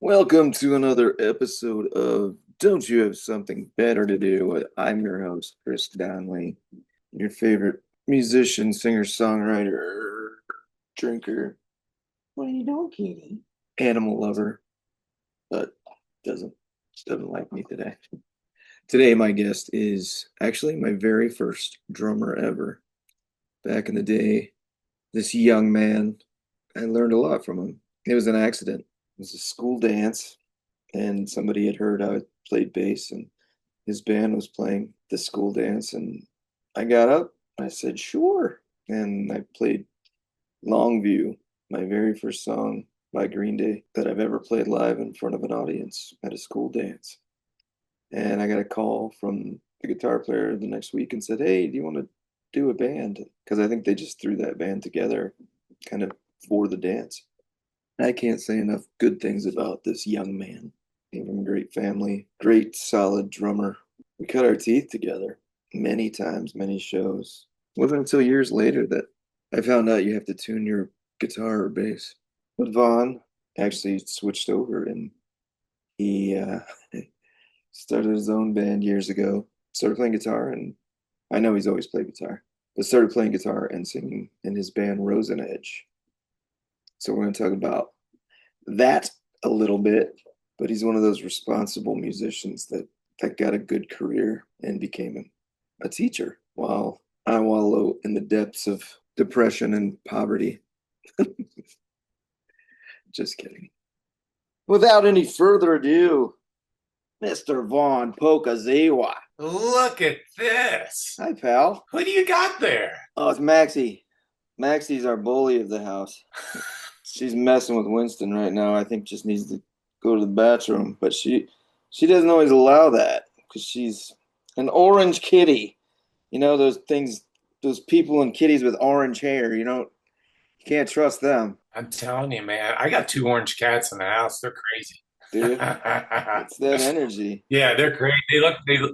Welcome to another episode of Don't You Have Something Better to Do? I'm your host, Chris Donley, your favorite musician, singer, songwriter, drinker, what are you doing, kitty? Animal lover, but doesn't doesn't like me today. Today, my guest is actually my very first drummer ever. Back in the day, this young man, I learned a lot from him. It was an accident. It was a school dance and somebody had heard I played bass and his band was playing the school dance and I got up. I said, sure. And I played Longview, my very first song by Green Day that I've ever played live in front of an audience at a school dance. And I got a call from the guitar player the next week and said, hey, do you want to do a band? Because I think they just threw that band together kind of for the dance. I can't say enough good things about this young man. Came from a great family, great solid drummer. We cut our teeth together many times, many shows. It wasn't until years later that I found out you have to tune your guitar or bass. But Vaughn actually switched over and he started his own band years ago. Started playing guitar, and I know he's always played guitar, but started playing guitar and singing in his band Rose and Edge. So we're going to talk about that a little bit, but he's one of those responsible musicians that got a good career and became a teacher while I wallow in the depths of depression and poverty. Just kidding. Without any further ado, Mr. Vaughn Pokryzwa. Look at this. Hi, pal. Who do you got there? Oh, it's Maxie. Maxie's our bully of the house. She's messing with Winston right now. I think just needs to go to the bathroom, but she doesn't always allow that because she's an orange kitty. You know those things, those people and kitties with orange hair. You can't trust them, I'm telling you, man, I got two orange cats in the house. They're crazy. dude. It's that energy. Yeah, they're crazy.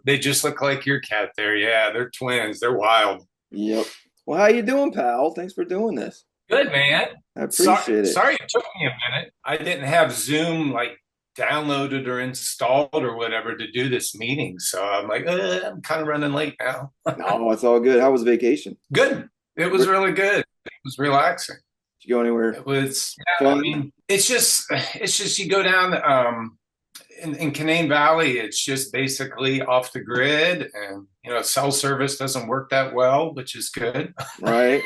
They just look like your cat there. Yeah, they're twins. They're wild. Yep. Well, how you doing, pal? Thanks for doing this. Good, man. I Sorry, appreciate it. sorry it took me a minute. I didn't have Zoom like downloaded or installed or whatever to do this meeting. So I'm like, I'm kind of running late now. No, it's all good. How was vacation? Good. It was really good. It was relaxing. Did you go anywhere It was, yeah, I fun? mean, it's just you go down in Canaan Valley, it's just basically off the grid, and cell service doesn't work that well, which is good. Right.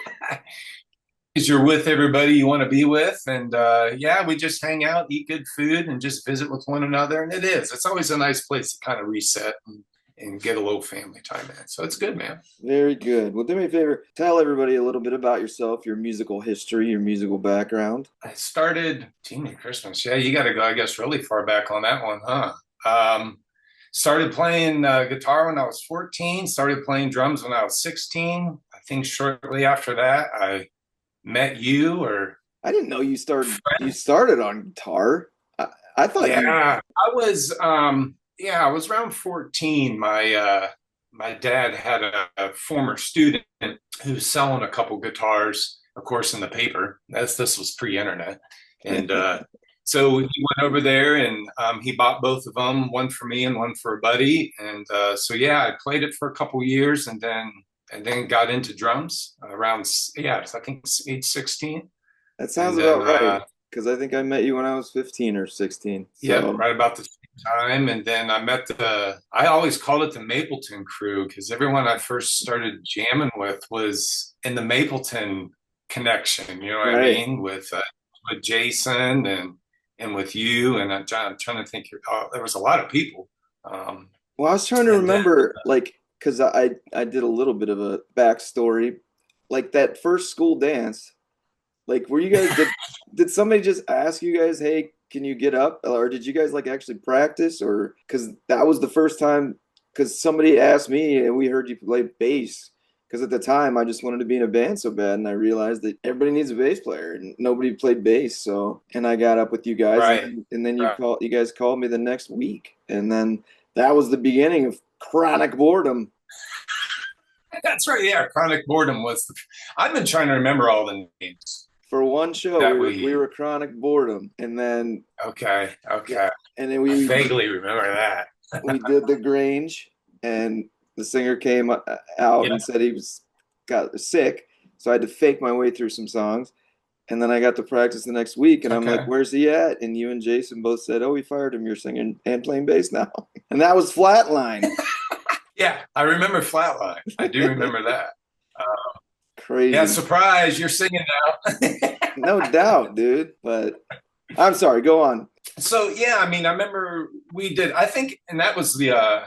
Because you're with everybody you want to be with, and yeah, we just hang out, eat good food, and just visit with one another. And it's always a nice place to kind of reset and get a little family time in. So it's good, man. Very good. Well, do me a favor. Tell everybody a little bit about yourself, your musical history, your musical background. I started Teen Christmas. Yeah, you got to go, I guess, really far back on that one, huh? Started playing guitar when I was 14. Started playing drums when I was 16. I think shortly after that, I met you. Or I didn't know you started on guitar. I thought yeah, I was around 14. My dad had a former student who was selling a couple guitars, of course, in the paper. This was pre-internet, and so he went over there and he bought both of them, one for me and one for a buddy. And so yeah, I played it for a couple years, and then got into drums around, yeah, I think age 16. that sounds And then about right because I think I met you when I was 15 or 16. yeah, So right about the same time. And then I always called it the Mapleton crew because everyone I first started jamming with was in the Mapleton connection, you know what I right. mean? With Jason and with you. And I'm trying to think, there was a lot of people. Well, I was trying to And then, remember, like, because I did a little bit of a backstory, like that first school dance. Like, were you guys did somebody just ask you guys, hey, can you get up, or did you guys like actually practice, or because that was the first time? Because somebody asked me and we heard you play bass. Because at the time I just wanted to be in a band so bad, and I realized that everybody needs a bass player, and nobody played bass. So, and I got up with you guys, right, and then right. you guys called me the next week, and then that was the beginning of chronic boredom. That's right. Yeah. Chronic Boredom I've been trying to remember all the names. for one show that we we were chronic boredom, and then okay, yeah, okay. and then I we vaguely remember that. we did the Grange, and the singer came out Yeah, and said he was got sick, so I had to fake my way through some songs. And then I got to practice the next week, and I'm like, okay. "Where's he at?" And you and Jason both said, "Oh, we fired him. You're singing and playing bass now." And that was Flatline. Yeah, I remember Flatline. I do remember that. Yeah, Crazy. surprise, you're singing now. No doubt, dude. But I'm sorry, go on. So yeah, I mean, I remember we did. I think, and that was the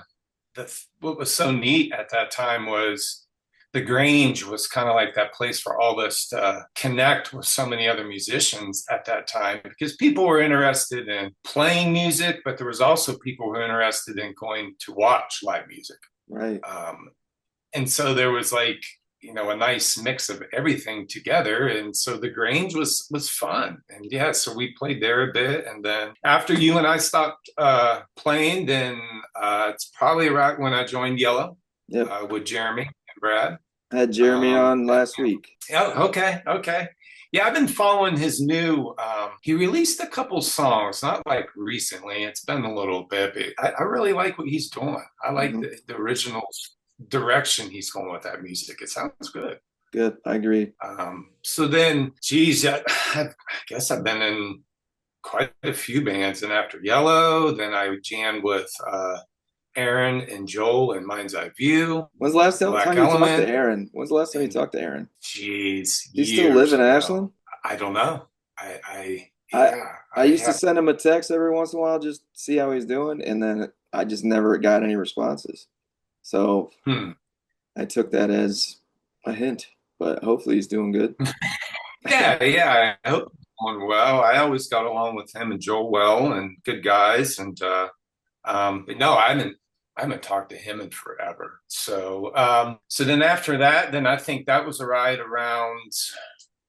what was so neat at that time was the Grange was kind of like that place for all this to connect with so many other musicians at that time because people were interested in playing music, but there was also people who were interested in going to watch live music. Right. And so there was like a nice mix of everything together, and so the Grange was fun. And yeah, so we played there a bit, and then after you and I stopped playing, then it's probably right when I joined Yellow Yep. with Jeremy and Brad. I had Jeremy on last week. Oh, okay. Yeah, I've been following his new. He released a couple songs, not like recently. It's been a little bit, but I really like what he's doing. I like Hmm. the original direction he's going with that music. It sounds good. Good. I agree. So then, geez, I guess I've been in quite a few bands. And after Yellow, then I jammed with Aaron and Joel and Mind's Eye View, When's the last Black time you talked to Element, Aaron? When's the last time you and talked to Aaron? geez, Do you still live years in ago. Ashland? I don't know. I I yeah, I I used to have. send him a text every once in a while, just see how he's doing, and then I just never got any responses. So Hmm. I took that as a hint, but hopefully he's doing good. Yeah. I hope he's doing well. I always got along with him and Joel well, and good guys. And but no, I haven't talked to him in forever. So then after that, then I think that was right around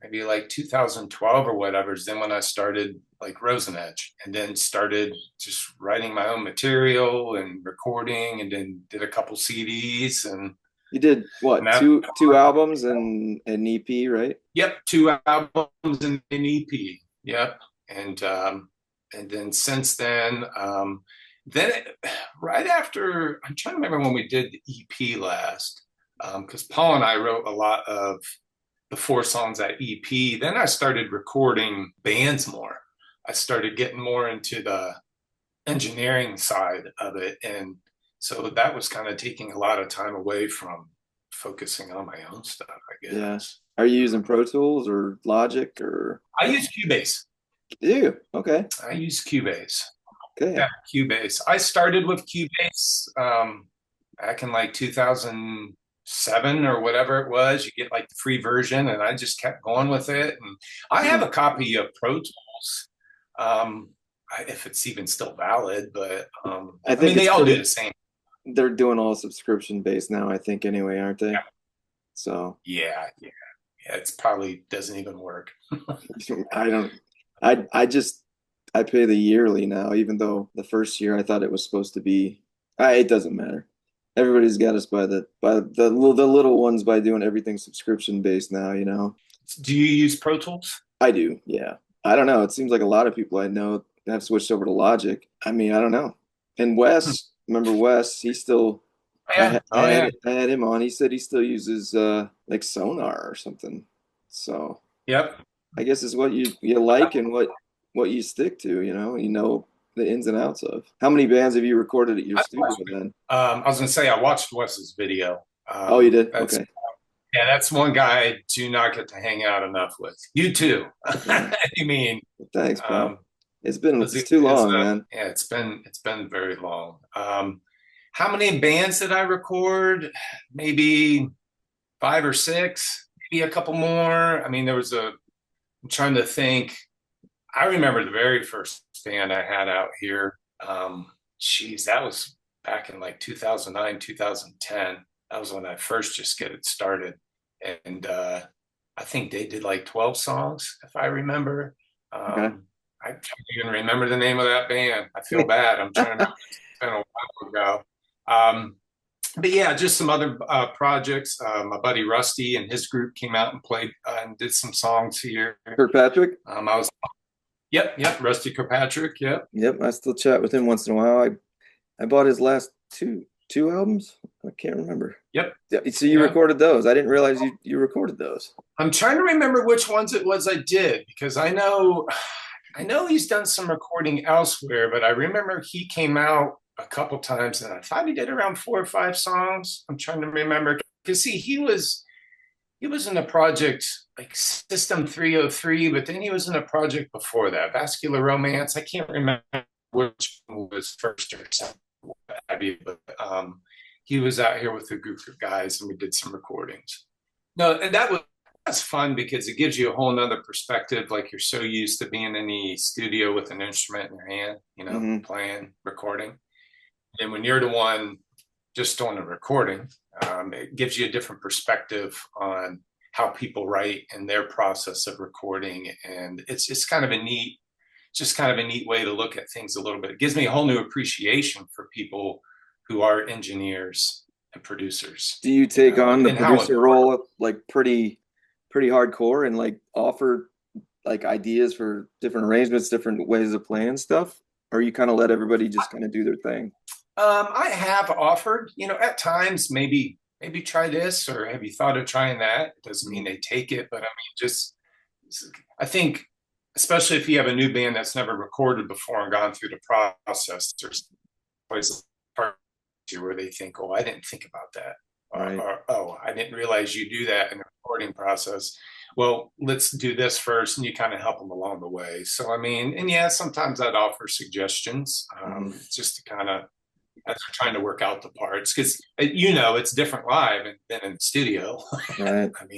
maybe like 2012 or whatever. Is then when I started like Rosen Edge, and then started just writing my own material and recording, and then did a couple CDs, You did and what, that. two albums and an EP, right? Yep, two albums and an EP. Yep, and then since then right after, I'm trying to remember when we did the EP last, because Paul and I wrote a lot of the four songs that EP. Then I started recording bands more. I started getting more into the engineering side of it, and so that was kind of taking a lot of time away from focusing on my own stuff, I Yeah. guess. Are you using Pro Tools or Logic or I use Cubase. you? Okay. I use Cubase. Okay. Yeah, Cubase. I started with Cubase back in like 2007 or whatever it was. You get like the free version, and I just kept going with it. And I have Hmm. a copy of Pro Tools, if it's even still valid. But I I think mean, they it's all do pretty, the same. they're doing all subscription based now, I think anyway, aren't Yeah, they? So yeah. It's probably doesn't even work. I don't I just I pay the yearly now, even though the first year I thought it was supposed to be it doesn't matter. Everybody's got us by the little ones by doing everything subscription based now, you know. Do you use Pro Tools? I do, yeah. I don't know. It seems like a lot of people I know have switched over to Logic. I mean, I don't know. And Hmm. Wes, remember Wes? He still Yeah. Oh yeah. I had him on. He said he still uses like Sonar or something. So Yep. I guess it's what you like and what you stick to, you know the ins and outs of. How many bands have you recorded at your I studio then? I was gonna say I watched Wes's video. Oh, you did? That's Okay. Yeah, that's one guy I do not get to hang out enough with. You too. Yeah. I mean, Thanks, pal. um, It's too long, man. yeah, it's been very long. How many bands did I record? Maybe five or six, maybe a couple more. I mean, I'm trying to think. I remember the very first band I had out here. Geez, that was back in like 2009, 2010. That was when I first just get it started. And I think they did like 12 songs, if I remember. Okay. I can't even remember the name of that band. I feel bad. I'm trying to remember. It's been a while ago. Um, but yeah, just some other projects. My buddy Rusty and his group came out and played and did some songs here. Kirkpatrick? I was, yep, Rusty Kirkpatrick, yep. Yep, I still chat with him once in a while. I bought his last two albums. I can't remember. Yep. Yeah, so you Yeah. recorded those. I didn't realize you recorded those. I'm trying to remember which ones it was I did because I know he's done some recording elsewhere, but I remember he came out a couple times and I thought he did around 4 or 5 songs. I'm trying to remember because see, he was in a project like System 303, but then he was in a project before that, Vascular Romance. I can't remember which one was first or second, but he was out here with a group of guys and we did some recordings. No, and that's fun because it gives you a whole nother perspective. Like you're so used to being in the studio with an instrument in your hand, playing, recording. And when you're the one just doing the recording, it gives you a different perspective on how people write and their process of recording. And it's kind of a neat, just kind of a neat way to look at things a little bit. It gives me a whole new appreciation for people who are engineers and producers. Do you take on the producer role like pretty hardcore and like offer like ideas for different arrangements, different ways of playing stuff? Or you kind of let everybody just kind of do their thing? I have offered, at times maybe try this or have you thought of trying that? It doesn't mean they take it, but I mean, I think, especially if you have a new band that's never recorded before and gone through the process, there's always a part where they think, oh, I didn't think about that. Right. Or, oh, I didn't realize you do that in the recording process. Well, let's do this first, and you kind of help them along the way. So, I mean, and yeah, sometimes I'd offer suggestions just to kind of, as they're trying to work out the parts, because it's different live than in the studio. Right. But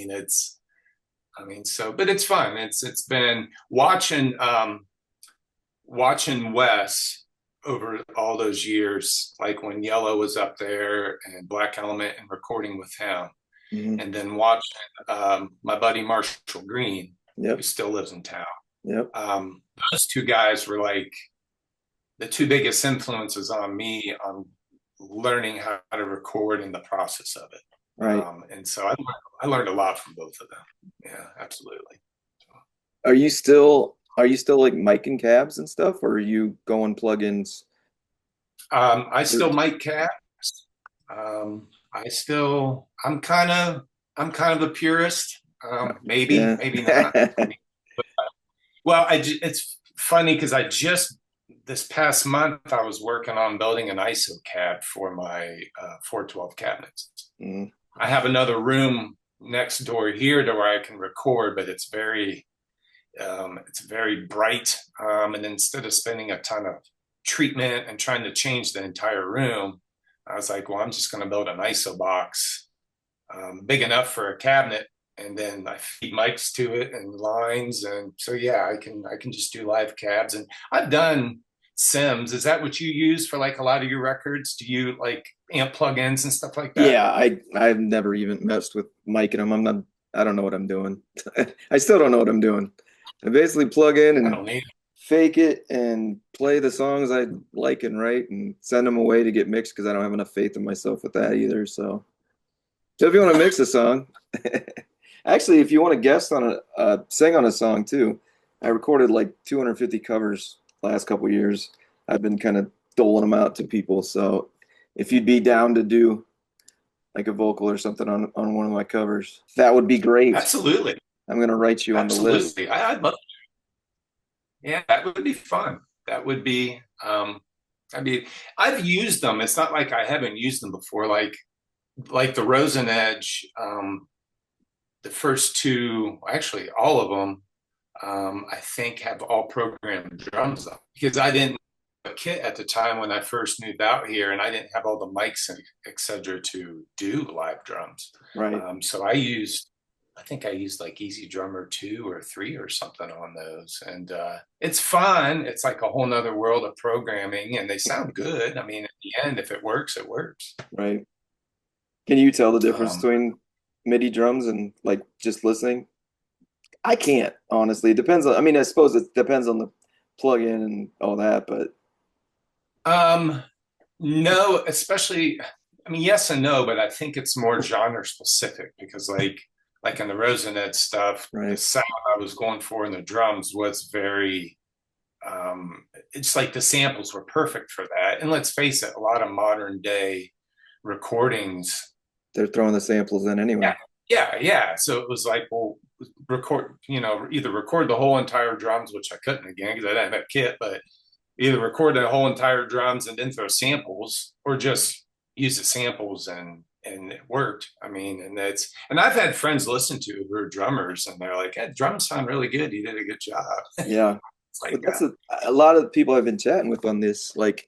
it's fun. It's been watching Wes over all those years, like when Yellow was up there and Black Element and recording with him, and then watching my buddy Marshall Green, who still lives in town. Yep. Those two guys were like the two biggest influences on me on learning how to record and the process of it. Right. And so I learned a lot from both of them. Yeah, absolutely. Are you still like micing cabs and stuff, or are you going plugins? I still mic cabs. I'm kind of a purist. Maybe not. Well, it's funny because this past month I was working on building an ISO cab for my 412 cabinets. I have another room next door here to where I can record, but it's very bright. And instead of spending a ton of treatment and trying to change the entire room, I was like, well, I'm just going to build an ISO box big enough for a cabinet, and then I feed mics to it and lines, and so yeah, I can just do live cabs. And I've done Sims. Is that what you use for like a lot of your records? Do you like amp plugins and stuff like that? Yeah, I've never even messed with miking them. I don't know what I'm doing. I still don't know what I'm doing. I basically plug in and fake it and play the songs I like and write and send them away to get mixed because I don't have enough faith in myself with that either. So if you want to mix a song, actually, if you want to guest on sing on a song too, I recorded like 250 covers last couple of years. I've been kind of doling them out to people. So if you'd be down to do like a vocal or something on one of my covers, that would be great. Absolutely. I'm going to write you on the list. I'd love to. Yeah, that would be fun. That would be, I've used them. It's not like I haven't used them before. Like the Rosen Edge, the first two, actually all of them, I think have all programmed drums up because I didn't have a kit at the time when I first moved out here, and I didn't have all the mics and et cetera to do live drums. Right. So I think I used like Easy Drummer 2 or 3 or something on those. And it's fun. It's like a whole nother world of programming, and they sound good. I mean, at the end, if it works, it works. Right. Can you tell the difference between MIDI drums and like just listening? I can't, honestly. It depends on, I mean, I suppose it depends on the plug-in and all that, but. No, especially I mean, yes and no, but I think it's more genre specific because like in the Rosenet stuff, the Right. sound I was going for in the drums was very it's like the samples were perfect for that. And let's face it, a lot of modern day recordings. They're throwing the samples in Yeah, anyway. yeah. So it was like, well, record, either record the whole entire drums, which I couldn't again because I didn't have a kit, but either record the whole entire drums and then throw samples, or just use the samples and it worked. I mean, and I've had friends listen to who are drummers and they're like, hey, drums sound really good. You did a good job. Yeah. It's like, But that's a lot of people I've been chatting with on this. Like,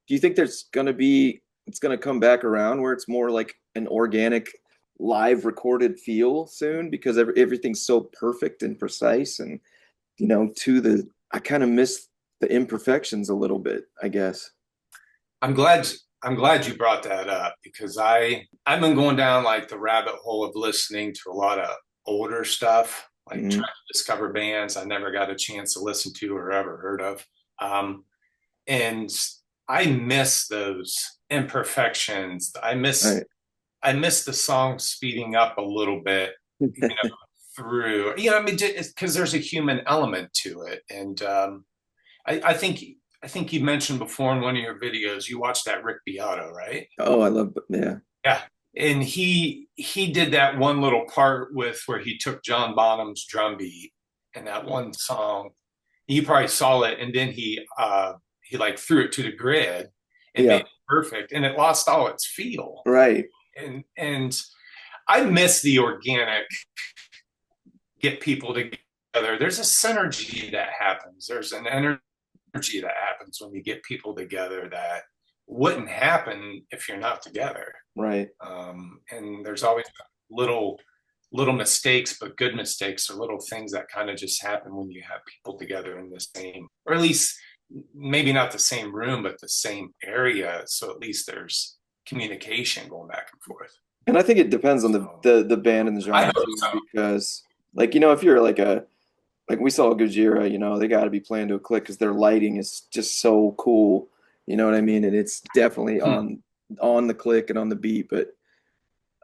do you think it's gonna come back around where it's more like an organic live recorded feel soon because everything's so perfect and precise and I kind of miss the imperfections a little bit, I guess. I'm glad I'm glad you brought that up because I've been going down like the rabbit hole of listening to a lot of older stuff, like trying Hmm. to discover bands I never got a chance to listen to or ever heard of. Um, and I miss those imperfections. Right. I miss the song speeding up a little bit, through, I mean, because there's a human element to it. And I think you mentioned before in one of your videos you watched that Rick Beato, right? Oh, I love, yeah. Yeah, and he did that one little part with where he took John Bonham's drum beat and that one song. You probably saw it, and then he like threw it to the grid and made Yeah. it perfect, and it lost all its feel. Right. And I miss the organic get people together. There's a synergy that happens. There's an energy that happens when you get people together that wouldn't happen if you're not together. Right. And there's always little mistakes, but good mistakes, or little things that kind of just happen when you have people together in the same, or at least maybe not the same room, but the same area. So at least there's communication going back and forth. And I think it depends on So the band and the I genre hope too, so. because like if you're like we saw Gojira, they got to be playing to a click because their lighting is just so cool. You know what I mean? And it's definitely Hmm. on the click and on the beat. But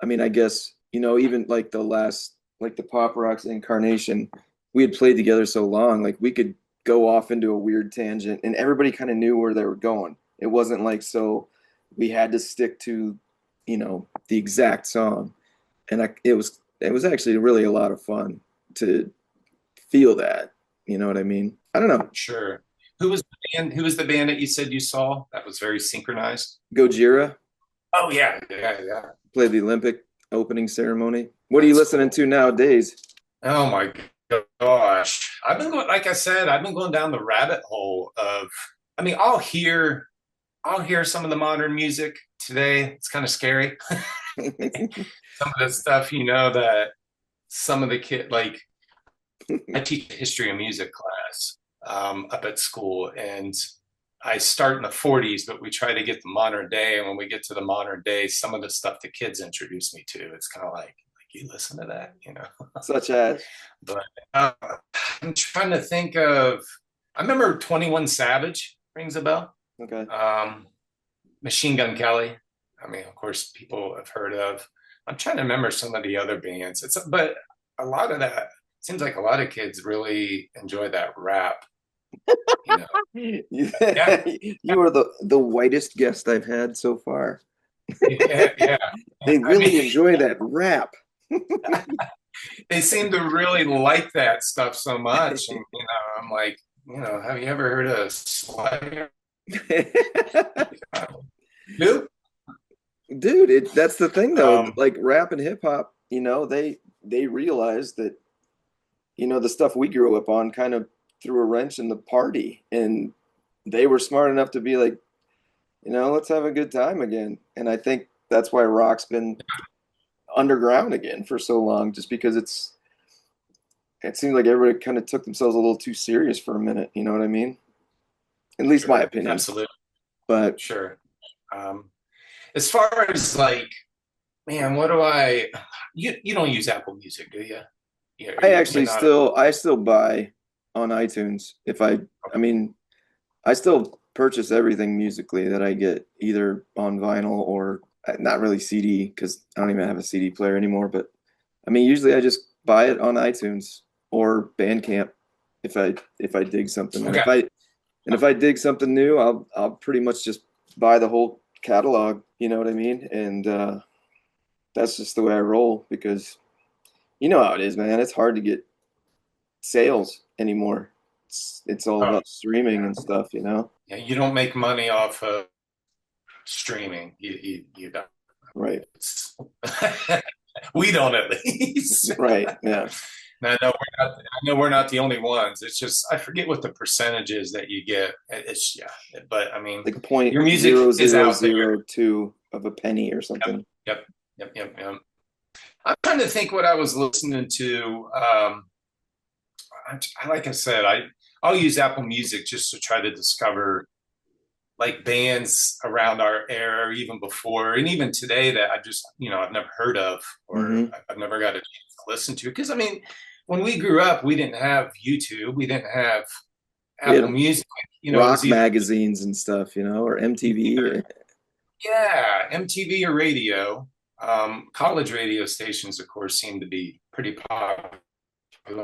I mean, I guess even like the Pop Rocks Incarnation, we had played together so long, like we could go off into a weird tangent, and everybody kind of knew where they were going. It wasn't like so we had to stick to the exact song, and it was actually really a lot of fun to feel that. You know what I mean? I don't know. Sure. Who was the band that you said you saw that was very synchronized? Gojira Oh yeah. played the Olympic opening ceremony. What are you That's listening cool. to nowadays? Oh my gosh. I've been going, like I said, I've been going down the rabbit hole of, I mean, I'll hear some of the modern music today. It's kind of scary. Some of the stuff, that some of the like I teach a history of music class up at school, and I start in the 40s, but we try to get the modern day. And when we get to the modern day, some of the stuff the kids introduce me to, it's kind of like you listen to that. Such as But I'm trying to think of. I remember 21 Savage rings a bell. okay. Um, Machine Gun Kelly. I mean, of course, people have heard of. I'm trying to remember some of the other bands. But a lot of that seems like a lot of kids really enjoy that rap. You know, You yeah, you are the whitest guest I've had so far. yeah. They I mean, really enjoy that rap. they seem to really like that stuff so much, and I'm like, have you ever heard of Slayer? Who? Dude, that's the thing though. Um, Like rap and hip hop, they realize that, the stuff we grew up on kind of threw a wrench in the party. And they were smart enough to be like, let's have a good time again. And I think that's why rock's been underground again for so long, just because it seems like everybody kind of took themselves a little too serious for a minute. You know what I mean? At least my sure, opinion. absolutely, But sure. Um, as far as like, man, what do you don't use Apple Music, do you? Yeah, I you're actually not a, still buy on iTunes if I mean I still purchase everything musically that I get either on vinyl or not really CD because I don't even have a CD player anymore. But I mean, usually I just buy it on iTunes or Bandcamp if I dig something, and Okay. if I dig something new, I'll pretty much just buy the whole catalog. You know what I mean? And that's just the way I roll because you know how it is, man. It's hard to get sales anymore. It's all Oh, about streaming and stuff, you know? yeah. You don't make money off of streaming. You don't. Right. We don't, at least. Right. Yeah. And I know we're not the only ones. It's just I forget what the percentage is that you get. It's yeah, but I mean, Like point your music zero is zero out there. zero two of a penny or Yep, something. yep. I'm trying to think what I was listening to. Like I said, I'll use Apple Music just to try to discover like bands around our era, or even before, and even today that I just I've never heard of or Hmm. I've never got a chance to listen to. Because I mean, when we grew up, we didn't have YouTube, we didn't have We Apple had Music. It rock was either magazines and stuff, you know, or MTV. yeah, MTV or radio. College radio stations, of course, seem to be pretty popular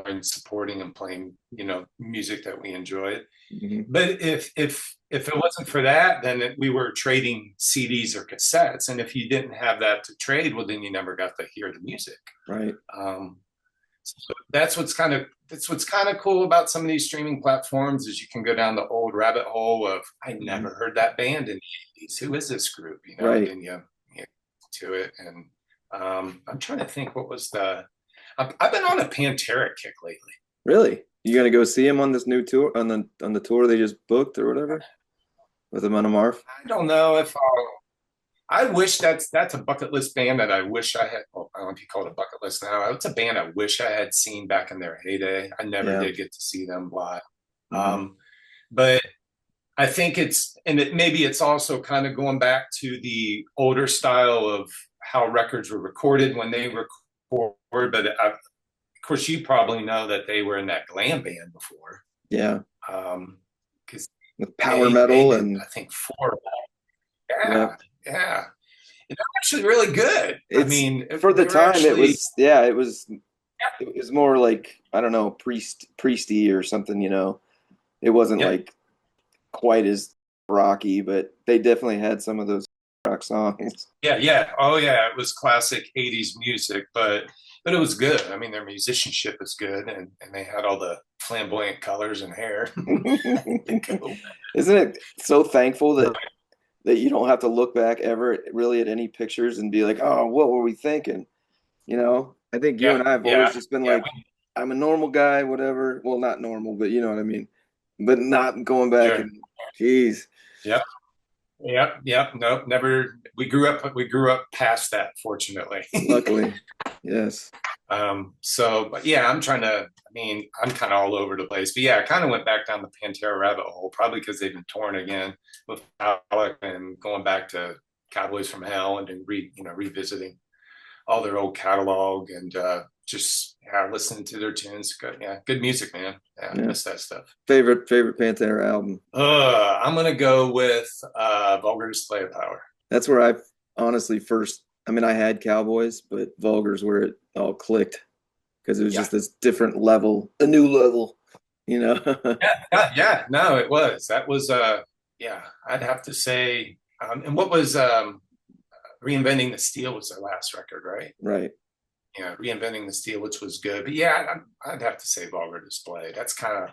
in supporting and playing, music that we enjoyed. Hmm. But if it wasn't for that, then we were trading CDs or cassettes, and if you didn't have that to trade, well, then you never got to hear the music. Right. Um, so that's what's kind of cool about some of these streaming platforms is you can go down the old rabbit hole of I Hmm. never heard that band in the 80s. Who is this group? And Right. then you to it. And I'm trying to think what was the I've been on a Pantera kick lately. Really? You gonna go see him on this new tour on the tour they just booked or whatever with him on a Marv? I don't know if I wish that's a bucket list band that I wish I had. Well, I don't know if you call it a bucket list now. It's a band I wish I had seen back in their heyday. I never Yeah. did get to see them live. Hmm. But I think maybe it's also kind of going back to the older style of how records were recorded when they record. But of course, you probably know that they were in that glam band before. Yeah. Because With power they metal did, and I think, four. yeah. Yeah, yeah. And they're actually really good. I It's mean, for the they were time actually, it was more like I don't know, priesty or something, you know. It wasn't yep, like quite as rocky, but they definitely had some of those rock songs. yeah. Oh, yeah. It was classic '80s music, but it was good. I mean, their musicianship is good, and they had all the flamboyant colors and hair. Isn't it so thankful that you don't have to look back ever really at any pictures and be like, "Oh, what were we thinking?" You know, I think you Yeah, and I have always yeah, just been yeah. like, "I'm a normal guy, whatever." Well, not normal, but you know what I mean. But not going back Sure. and, geez, Yep. Yep. Nope. Never. We grew up past that, fortunately. luckily, yes. So, but yeah, I mean, I'm kind of all over the place, but yeah, I kind of went back down the Pantera rabbit hole, probably because they've been torn again with Alec and going back to Cowboys from Hell and then revisiting all their old catalog and, just, yeah, listening to their tunes. Good. Yeah. Good music, man. Yeah. I Yeah. miss that stuff. Favorite Pantera album. I'm going to go with, Vulgar Display of Power. That's where I honestly first, I mean, I had Cowboys, but Vulgar's where it all clicked because it was Yeah. just this different level, a new level, you know? Yeah. No, it was. That was, yeah, I'd have to say, and what was, Reinventing the Steel was their last record, right? Right. Yeah, Reinventing the Steel, which was good. But yeah, I'd have to say Vulgar Display. That's kind of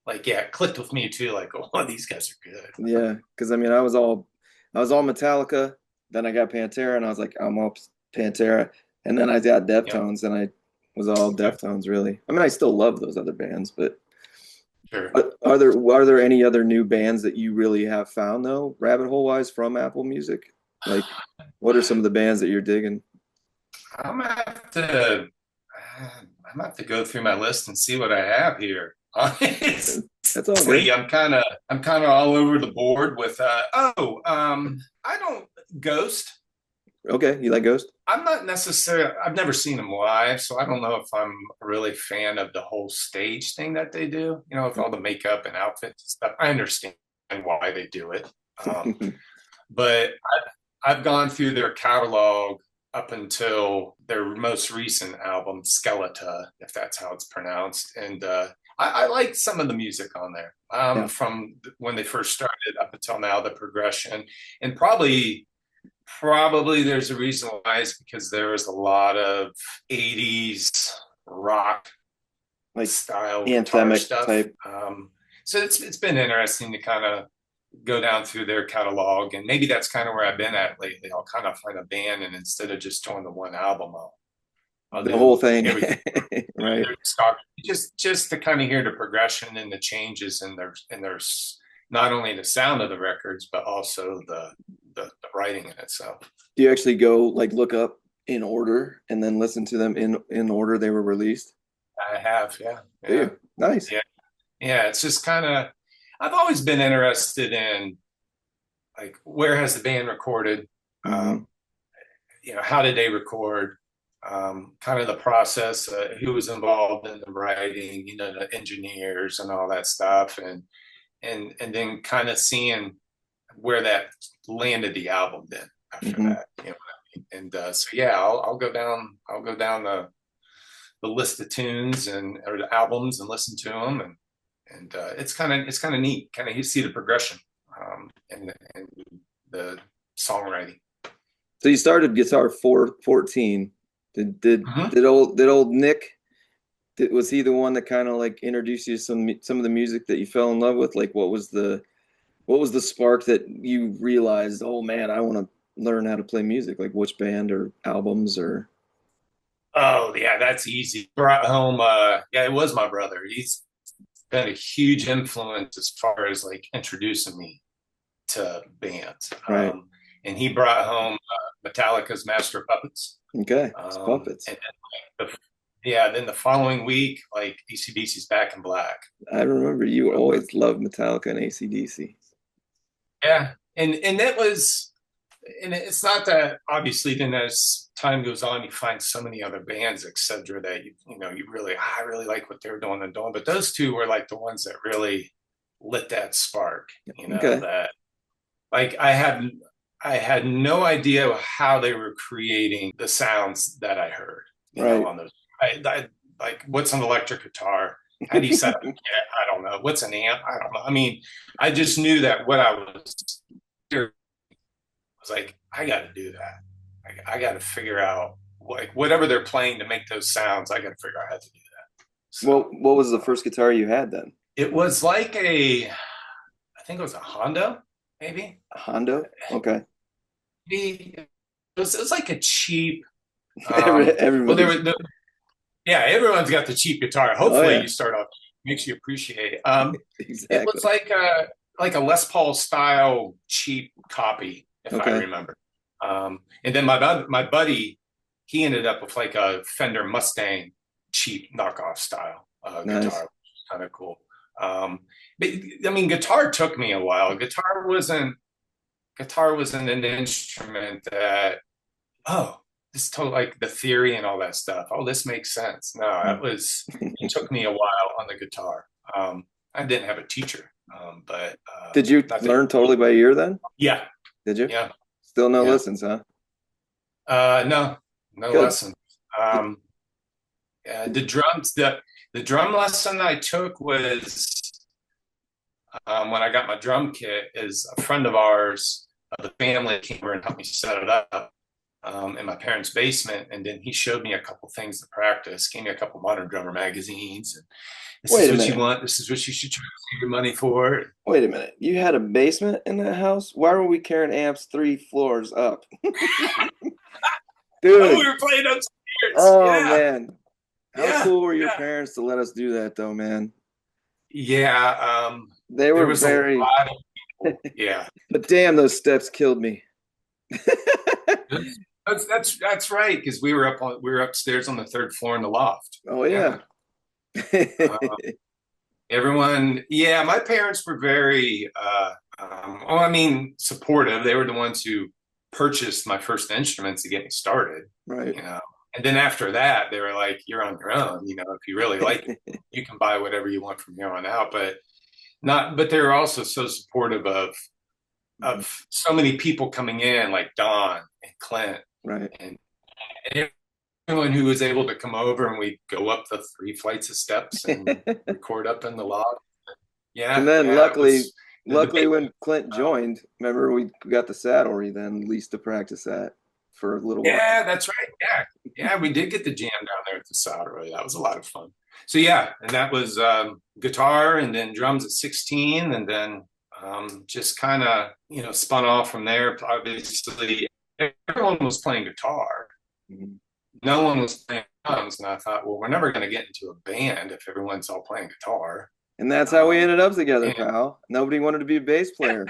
like, yeah, it clicked with me too. Like, oh, these guys are good. Yeah. Because I mean, I was all Metallica. Then I got Pantera, and I was like, I'm all Pantera. And then I got Yep, Deftones, and I was all yep, Deftones, really. I mean, I still love those other bands, but sure. are there any other new bands that you really have found though, rabbit hole wise from Apple Music? Like, what are some of the bands that you're digging? I'm gonna have to, I'm gonna have to go through my list and see what I have here. Honestly, That's all good. I'm kind of all over the board with, I don't Ghost. Okay, you like Ghost? I'm not necessarily, I've never seen them live, so I don't know if I'm a really fan of the whole stage thing that they do, with all the makeup and outfits and stuff. I understand why they do it. But I've gone through their catalog up until their most recent album, Skeleta, if that's how it's pronounced. And I like some of the music on there, Yeah. from when they first started up until now, the progression. And probably there's a reason why, is because there was a lot of 80s rock Like style guitar anthemic stuff. type. So it's been interesting to kind of go down through their catalog, and maybe that's kind of where I've been at lately. I'll kind of find a band, and instead of just doing the one album, I'll The whole do thing. everything. Right. Just to kind of hear the progression and the changes in their not only the sound of the records, but also the writing in itself. Do you actually go like look up in order and then listen to them in order they were released? I have, yeah, Do yeah, you? Nice. yeah, yeah. It's just kind of, I've always been interested in, like, where has the band recorded? Mm-hmm. Um, how did they record? Kind of the process, who was involved in the writing, the engineers and all that stuff, and then kind of seeing where that landed the album then after Mm-hmm. that. You know what I mean? And so yeah, I'll go down the list of tunes or the albums and listen to them, and it's kind of neat. Kind of you see the progression, and the songwriting. So you started guitar 14. Did did Mm-hmm. did old Nick, was he the one that kind of like introduced you to some of the music that you fell in love with? Like what was the spark that you realized, oh man, I want to learn how to play music? Like which band or albums or Oh yeah, that's easy. Brought home, yeah, it was my brother. He's been a huge influence as far as like introducing me to bands. right? And he brought home Metallica's Master of Puppets. Okay, it's puppets. And then, then the following week, like AC/DC's Back in Black. I remember you always loved Metallica and AC/DC. Yeah, and that was, and it's not that, obviously then as time goes on, you find so many other bands, etc., that you really, I really like what they're doing and doing. But those two were like the ones that really lit that spark. Okay, That, like, I had no idea how they were creating the sounds that I heard. right. On those, I like, what's an electric guitar? How do you set up a kit? I don't know. What's an amp? I don't know. I mean, I just knew that what I was like, I got to do that. I got to figure out, like, whatever they're playing to make those sounds. I got to figure out how to do that. So, Well, what was the first guitar you had then? it was like I think it was a Honda, maybe. A Hondo? Okay. It was like a cheap. Well, Everybody. yeah, everyone's got the cheap guitar. Hopefully, Oh yeah, you start off, makes you appreciate. It exactly. was like a Les Paul style cheap copy, if I Okay. remember. And then my buddy, he ended up with like a Fender Mustang cheap knockoff style Nice. guitar, which was kind of cool. But I mean, guitar took me a while. Guitar wasn't an instrument that, oh, this told, like, the theory and all that stuff. Oh, this makes sense. No, it took me a while on the guitar. I didn't have a teacher, but Did you learn totally by ear then? Yeah, Did you? yeah, Still no yeah. lessons, huh? No Good. lessons. The drum lesson I took was, when I got my drum kit, is a friend of ours, the family came over and helped me set it up in my parents' basement, and then he showed me a couple things to practice, gave me a couple Modern Drummer magazines, and this Wait is a what minute. you want, this is what you should try to save your money for. Wait a minute. You had a basement in that house? Why were we carrying amps 3 floors up? Oh, Dude. we were playing upstairs. Oh Yeah, man. How yeah, cool were your yeah. parents to let us do that though, man? Yeah, They there were was very, a lot of people. Yeah. but damn, those steps killed me. That's right, because we were upstairs on the third floor in the loft. Oh Yeah. yeah. Everyone, yeah, my parents were very, well, I mean, supportive. They were the ones who purchased my first instruments to get me started, Right. And then after that, they were like, "You're on your own. If you really like it, you can buy whatever you want from here on out." But they were also so supportive of Mhm. of so many people coming in, like Don and Clint Right. and everyone who was able to come over, and we go up the 3 flights of steps and record up in the lobby. And Yeah, then yeah, it luckily, was the big. when Clint Uh, joined, remember we got the saddlery then, at least to practice at for a little while. yeah, that's right. Yeah, yeah, we did get the jam down there at the Saturday. That was a lot of fun. So yeah, and that was guitar and then drums at 16, and then just kind of spun off from there. Obviously, everyone was playing guitar. Mhm. No one was playing drums, and I thought, well, we're never going to get into a band if everyone's all playing guitar. And that's how we Um, ended up together, and pal. Nobody wanted to be a bass player.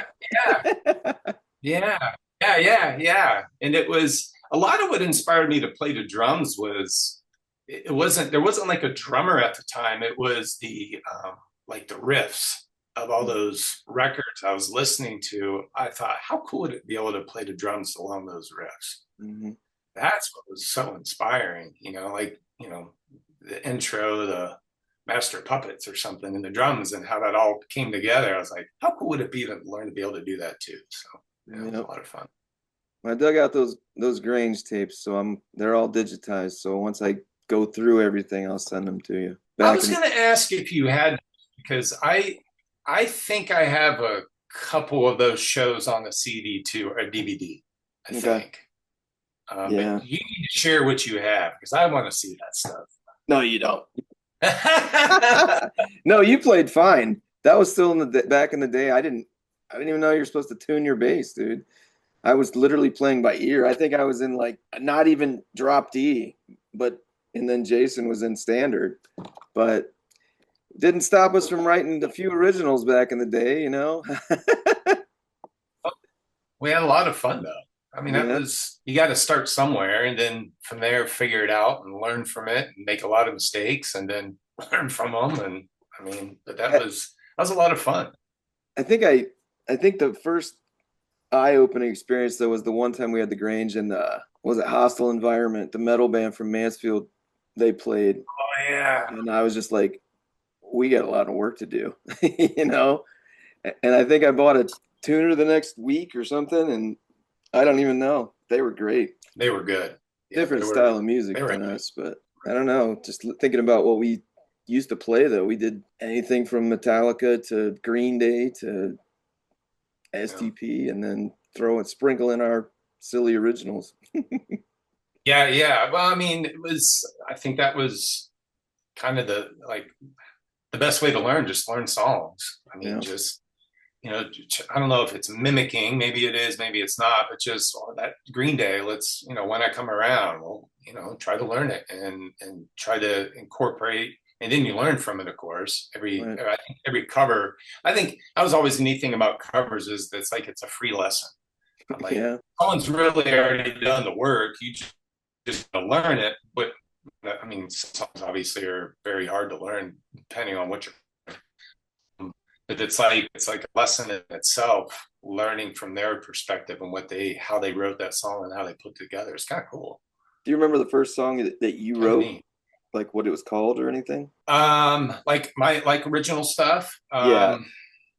yeah, yeah, yeah. And it was a lot of what inspired me to play the drums was it wasn't there wasn't like a drummer at the time. It was the like the riffs of all those records I was listening to. I thought, how cool would it be able to play the drums along those riffs? Mhm. That's what was so inspiring, like, the intro, the Master Puppets or something, and the drums and how that all came together. I was like, how cool would it be to learn to be able to do that too? So yeah, it was a Yep. lot of fun. I dug out those Grange tapes, so they're all digitized. So once I go through everything, I'll send them to you. I Back was in going to ask if you had, because I think I have a couple of those shows on a CD too, or a DVD, I okay. think. But Yeah. you need to share what you have because I want to see that stuff. No, you don't. No, you played fine. That was still in the back in the day. I didn't even know you're supposed to tune your bass, dude. I was literally playing by ear. I think I was in like not even drop D, but and then Jason was in standard. But didn't stop us from writing a few originals back in the day, you know? We had a lot of fun though. I mean, that Yeah. was you got to start somewhere, and then from there figure it out and learn from it, and make a lot of mistakes, and then learn from them. And I mean, but I, that was a lot of fun. I think I think the first eye-opening experience though was the one time we had the Grange and was it Hostile Environment, the metal band from Mansfield, they played, Oh yeah, and I was just like, we got a lot of work to do, you know? And I think I bought a tuner the next week or something, and I don't even know. They were great. they were good. Yeah, Different style of they music were than us, but I don't know. Just thinking about what we used to play though, we did anything from Metallica to Green Day to yeah. STP, and then sprinkle in our silly originals. Yeah. Well, I mean, I think that was kind of the best way to learn, just learn songs. I mean, Yeah, just, I don't know if it's mimicking, maybe it is, maybe it's not, but just that Green Day, let's, when I come around, well, try to learn it and try to incorporate. And then you learn from it, of course. right. I think every cover, I think that was always the neat thing about covers is that it's like it's a free lesson. I'm like, Yeah, someone's really already done the work. You just learn it. But I mean, songs obviously are very hard to learn depending on what you're. But it's like a lesson in itself, learning from their perspective and how they wrote that song and how they put it together. It's kind of cool, do you remember the first song that you kind of wrote, neat. like what it was called or anything? Like my like original stuff. Yeah,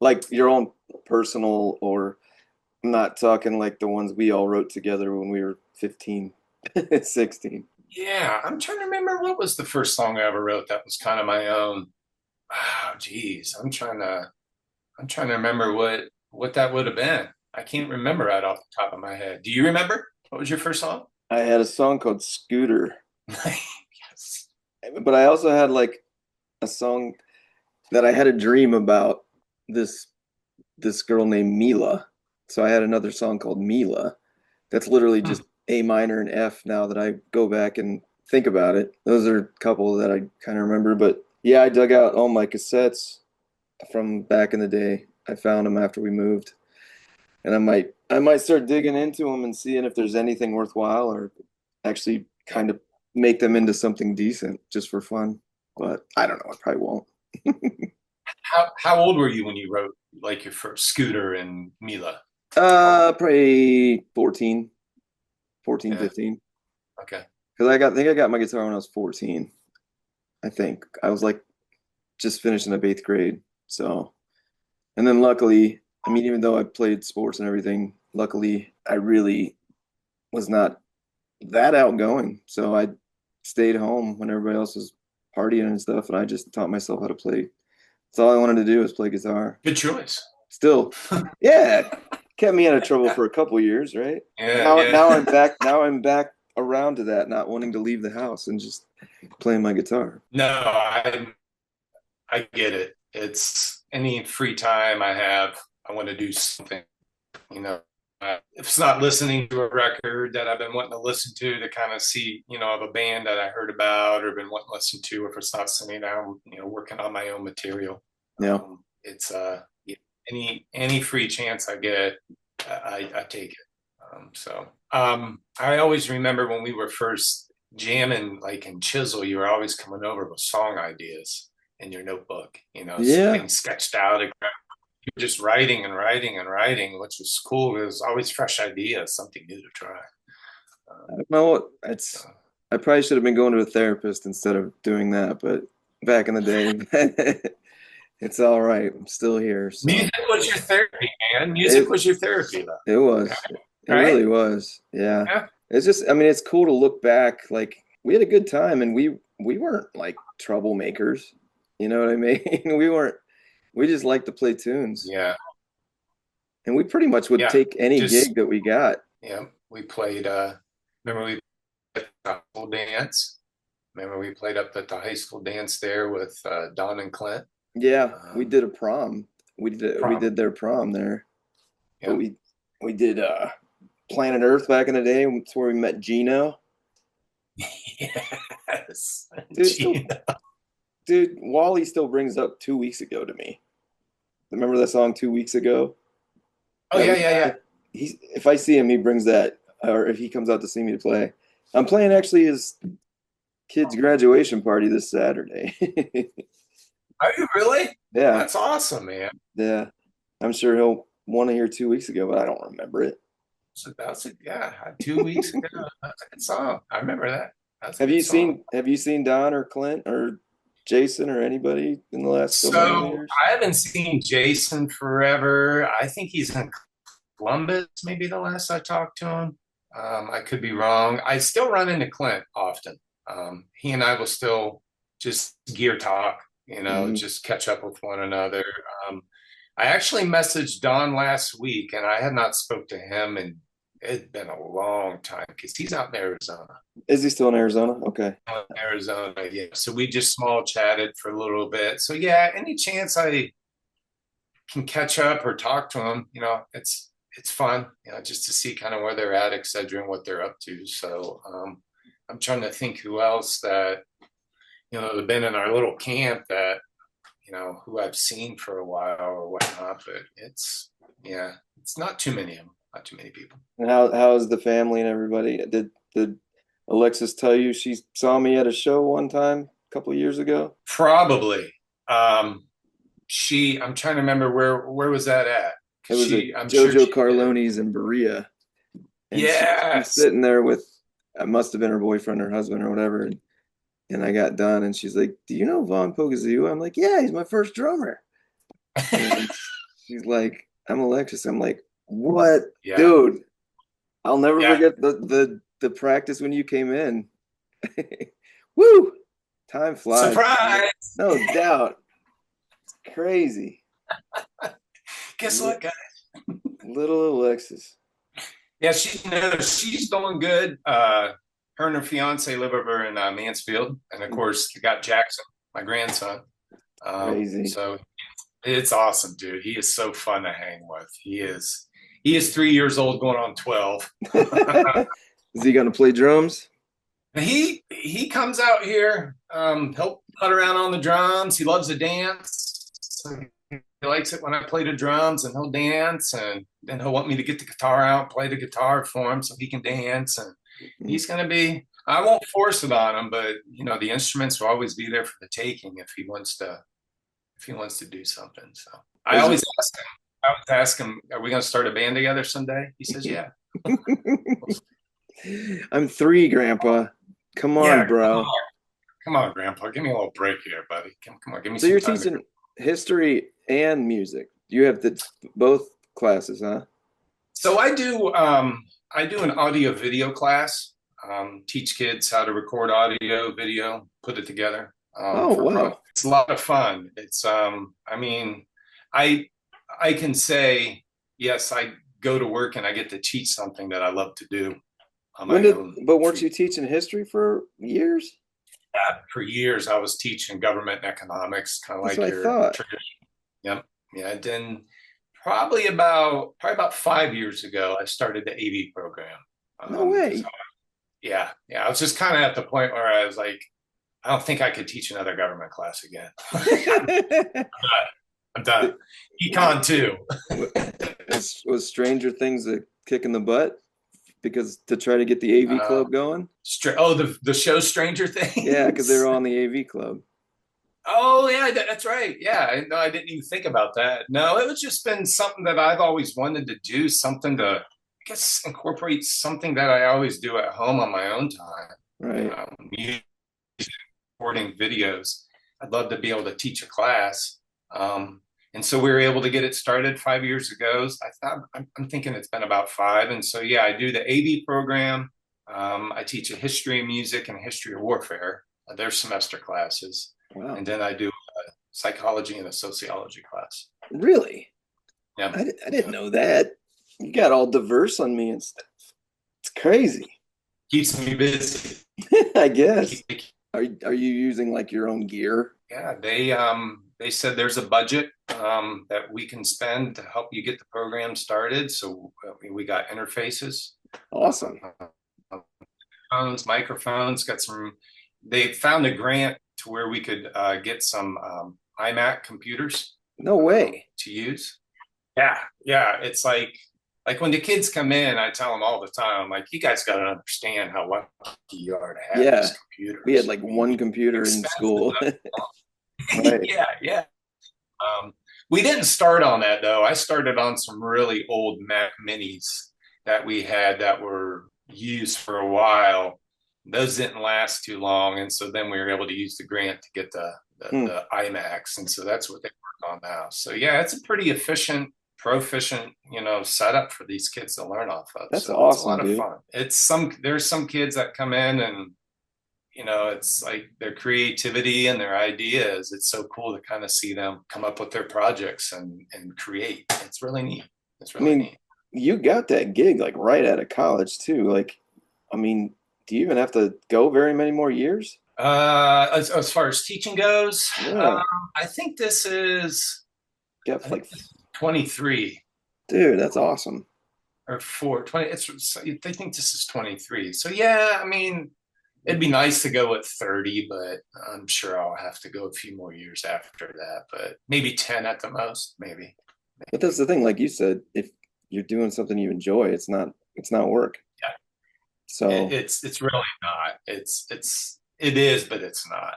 like your own personal, or I'm not talking like the ones we all wrote together when we were 15, 16. Yeah, I'm trying to remember what was the first song I ever wrote that was kind of my own. Oh, geez, I'm trying to remember what that would have been. I can't remember right off the top of my head. Do you remember? What was your first song? I had a song called Scooter, Yes. but I also had like a song that I had a dream about this this girl named Mila. So I had another song called Mila. That's literally Hmm. just A minor and F now that I go back and think about it. Those are a couple that I kind of remember, but yeah, I dug out all my cassettes from back in the day. I found them after we moved, and I might start digging into them and seeing if there's anything worthwhile or actually kind of make them into something decent just for fun. But I don't know, I probably won't. How old were you when you wrote like your first Scooter and Mila? Probably 14, 14, Yeah. 15. Okay. Because I think I got my guitar when I was 14. I think I was like just finishing up eighth grade. So, and then luckily I mean, even though I played sports and everything, luckily I really was not that outgoing. So I stayed home when everybody else was partying and stuff, and I just taught myself how to play. That's all I wanted to do was play guitar. Good choice. Still, yeah, kept me out of trouble for a couple years, right? Yeah, Now I'm yeah. back. Now I'm back around to that, not wanting to leave the house and just playing my guitar. No, I get it. It's any free time I have, I want to do something. You know, if it's not listening to a record that I've been wanting to listen to kind of see, of a band that I heard about or been wanting to listen to, if it's not sitting down, working on my own material. Yeah. It's any free chance I get, I take it. I always remember when we were first jamming, like in Chisel, you were always coming over with song ideas in your notebook, Yeah. things sketched out. You're just writing and writing and writing, which was cool. It was always fresh ideas, something new to try. I don't know what it's. I probably should have been going to a therapist instead of doing that, but back in the day, it's all right. I'm still here, so Music was your therapy, man. Music it was your therapy, though. it was. It Right? really was. Yeah. Yeah. It's just, I mean, it's cool to look back. Like we had a good time, and we weren't like troublemakers. You know what I mean? We weren't. We just liked to play tunes, Yeah. and we pretty much would Yeah. take any Just, gig that we got. yeah. We played, remember we played the high school dance? Remember we played up at the high school dance there with Don and Clint? Yeah, we Um, did a prom. We prom. did their prom there, but Yeah. we did Planet Earth back in the day. It's where we met Gino. Yes. Dude, still, dude, Wally still brings up 2 weeks ago to me. Remember that song 2 weeks ago Oh, that yeah, we yeah, yeah. he's if I see him, he brings that, or if he comes out to see me to play. I'm playing actually his kid's graduation party this Saturday. Are you really? Yeah, That's awesome, man. yeah. I'm sure he'll want to hear 2 weeks ago, but I don't remember it. So that's it. Yeah, 2 weeks ago. That's a good song. I remember that. That's a good song. Have you seen Don or Clint or Jason or anybody in the last so many So years? I haven't seen Jason forever. I think he's in Columbus, maybe the last I talked to him. I could be wrong. I still run into Clint often. He and I will still just gear talk, Hmm. just catch up with one another. Um, I actually messaged Don last week, and I had not spoke to him, and it'd been a long time because he's out in Arizona. Is he still in Arizona? Okay. Arizona, yeah. So we just small chatted for a little bit. So yeah, any chance I can catch up or talk to them, it's fun, just to see kind of where they're at, etc., and what they're up to. So I'm trying to think who else that have been in our little camp that who I've seen for a while or whatnot. But it's not too many of them, not too many people. And how is the family and everybody? Did Alexis tell you she saw me at a show one time a couple of years ago? Probably. Um, I'm trying to remember where was that at? It Because was at I'm sure JoJo she did. Carloni's in Berea, and she's Yes. sitting there with, it must have been her boyfriend or husband or whatever. And I got done, and she's like, "Do you know Vaughn Pokryzwa?" I'm like, "Yeah, he's my first drummer." And she's like, "I'm Alexis." I'm like, "What, Yeah. dude?" I'll never Yeah. forget the practice when you came in. Woo! Time flies. Surprise. No doubt. Crazy. Guess what, guys? Little Alexis. Yeah, she's doing good. Her and her fiance live over in Mansfield, and of course, you got Jackson, my grandson. Crazy. So it's awesome, dude. He is so fun to hang with. He is 3 years old, going on 12. Is he gonna play drums? He comes out here. He'll put around on the drums. He loves to dance. So he likes it when I play the drums, and he'll dance, and then he'll want me to get the guitar out, play the guitar for him so he can dance. And he's gonna be. I won't force it on him, but the instruments will always be there for the taking if he wants to do something. So I Is always ask him. I always ask him, "Are we gonna start a band together someday?" He says, "Yeah." it? I'm three, Grandpa. Come on, Yeah, bro. come on, Grandpa. Give me a little break here, buddy. Come on, give me So some you're time to. teaching history and music. You have the both classes, huh? So I do an audio video class, teach kids how to record audio, video, put it together Oh, for wow. profit. It's a lot of fun. It's I mean, I I can say yes, I go to work and I get to teach something that I love to do on When my did, own but weren't free. you teaching history for years? For years, I was teaching government and economics, kind of That's like what I your thought. traditional. Yep. Yeah. And then probably about 5 years ago, I started the AV program. No Because way. yeah, I was just kind of at the point where I was like, I don't think I could teach another government class again. I'm done. Econ too. Was Stranger Things a kick in the butt because to try to get the AV Uh, club going? the show Stranger Yeah, because they Things. were all in the AV club. Oh yeah, that's right. Yeah, no, I didn't even think about that. No, it was just been something that I've always wanted to do, something to, I guess, incorporate something that I always do at home on my own time. You Right. know, music, recording videos. I'd love to be able to teach a class. And so we were able to get it started 5 years ago. I thought I'm thinking it's been about five. And so yeah, I do the AV program. I teach a history of music and a history of warfare. They're semester classes, Wow. and then I do a psychology and a sociology class. Really? Yeah, I didn't yeah. know that. You got all diverse on me and stuff. It's crazy. Keeps me busy. I guess. Keep, Are you using like your own gear? yeah, they said there's a budget that we can spend to help you get the program started. So we got interfaces, Awesome. phones, microphones. Got some. They found a grant to where we could get some iMac computers No way. to use. Yeah, yeah. It's like when the kids come in, I tell them all the time, like, you guys got to understand how lucky you are to have these Yeah. We had computers. like I mean, one computer in expensive. school. Right. Yeah, yeah. We didn't start on that though. I started on some really old Mac Minis that we had that were used for a while. Those didn't last too long, and so then we were able to use the grant to get Hmm. the iMacs, and so that's what they work on now. So yeah, it's a pretty efficient, proficient, setup for these kids to learn off of. That's So it's a awesome, lot of dude. fun. There's some kids that come in and it's like their creativity and their ideas. It's so cool to kind of see them come up with their projects and create. It's really neat. It's I really mean, neat. you got that gig like right out of college too. Like, I mean, do you even have to go very many more years? As far as teaching goes, Yeah. I think this is Got I like, think this is 23 dude, that's awesome. or 420. I think this is 23. So yeah, I mean, it'd be nice to go at 30, but I'm sure I'll have to go a few more years after that. But maybe 10 at the most, maybe. But that's the thing, like you said, if you're doing something you enjoy, it's not work. Yeah. So It's really not. It is, but it's not.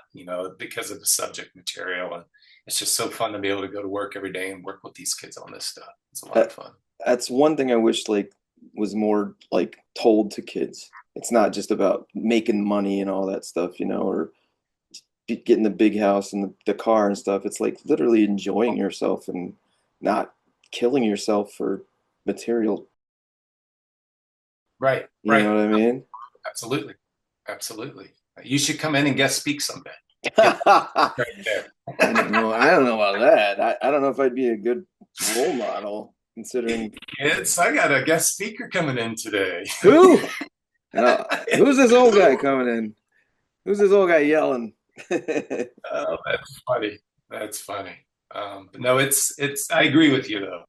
Because of the subject material, and it's just so fun to be able to go to work every day and work with these kids on this stuff. It's a lot of that, fun. that's one thing I wish like was more like told to kids. It's not just about making money and all that stuff, or getting the big house and the car and stuff. It's like literally enjoying yourself and not killing yourself for material. Right, You know right. what I mean? Absolutely, absolutely. You should come in and guest speak someday. Yep, I right there. don't know. I don't know about that. I don't know if I'd be a good role model considering Kids, I got a guest speaker coming in today. who? Who's this old guy coming in? Who's this old guy yelling? Oh, that's funny. That's funny. But no, it's. I agree with you though.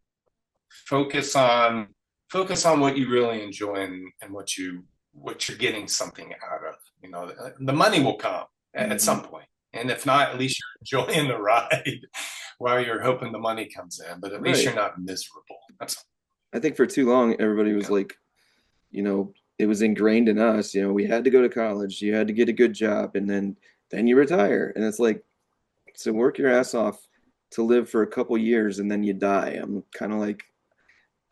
Focus on focus on what you really enjoy and what you're getting something out of. The money will come at Mhm. some point, and if not, at least you're enjoying the ride while you're hoping the money comes in. But at least Right. you're not miserable. That's I think for too long, everybody was like, it was ingrained in us, we had to go to college, you had to get a good job, and then you retire. And it's like, so work your ass off to live for a couple years and then you die. I'm kind of like,